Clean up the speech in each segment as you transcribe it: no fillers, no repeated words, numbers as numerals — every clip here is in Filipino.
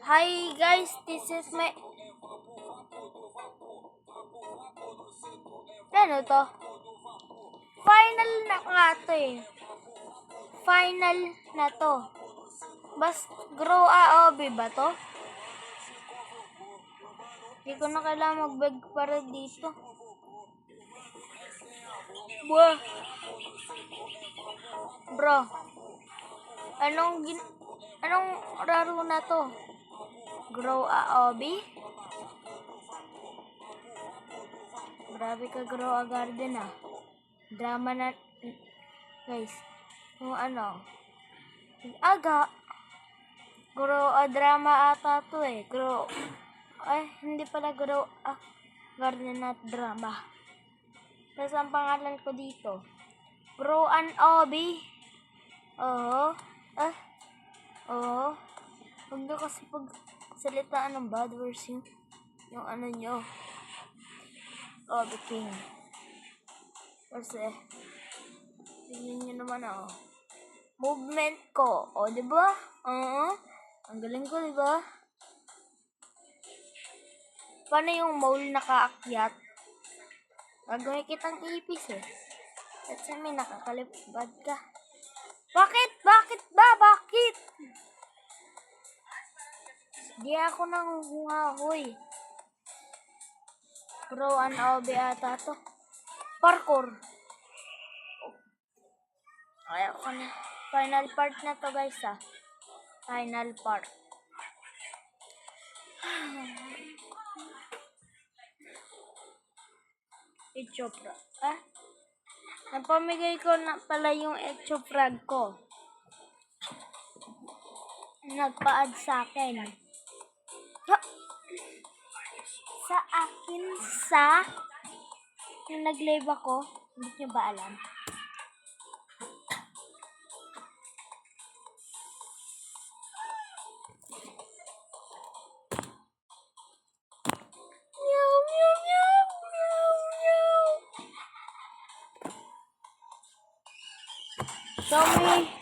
Hi guys, this is my... Ano to? Final na nga to eh. Final na to. Bas, grow AOB ba to? Hindi ko na kailangan mag-beg para dito. Buah. Bro. Anong laro na to? Grow AOB? Grabe ka grow a garden ah. Drama na guys. Yung ano? Aga. Grow a drama ata to eh. Grow. Ay, hindi pala grow a garden at drama. Tapos ang pangalan ko dito. Grow an OB. Oo. Oo. Huwag nyo kasi pagsalitaan ng bad words yung ano nyo. OB King. Kasi, tingnan nyo naman ako. Movement ko. O, diba? Ang galing ko, diba? Paano yung mole nakaakyat? Gagawin kitang ipis eh. Kasi may nakakalipad ka. Bakit? Bakit ba? Bakit? Di ako nanguhuhahoy. Bro, an OB ata to. Parkour. Ayaw ko na. Final part na to guys ah. Final part. Echopra. Napamigay ko na pala yung Echopra ko. Nagpa-add sa akin. Sa akin yung nag-live ako. Hindi nyo ba alam? Show me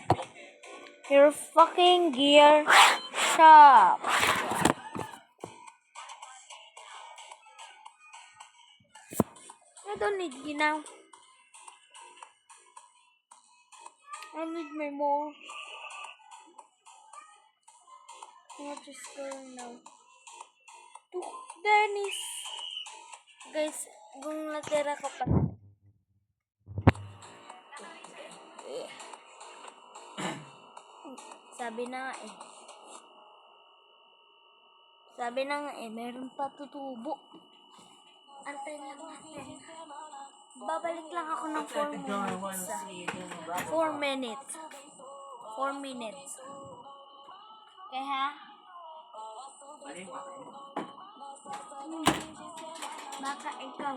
your fucking gear shop. I don't need you now. I need my more. I'm just going now. To Dennis. Guys, kung natira ko pa. Sabi na nga eh, meron pa tutubo. Antay lang natin. Babalik lang ako ng 4 minutes. 4 minutes. 4 minutes. Okay ha? Baka ikaw.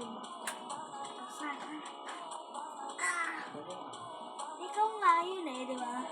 Ikaw nga yun eh, di ba?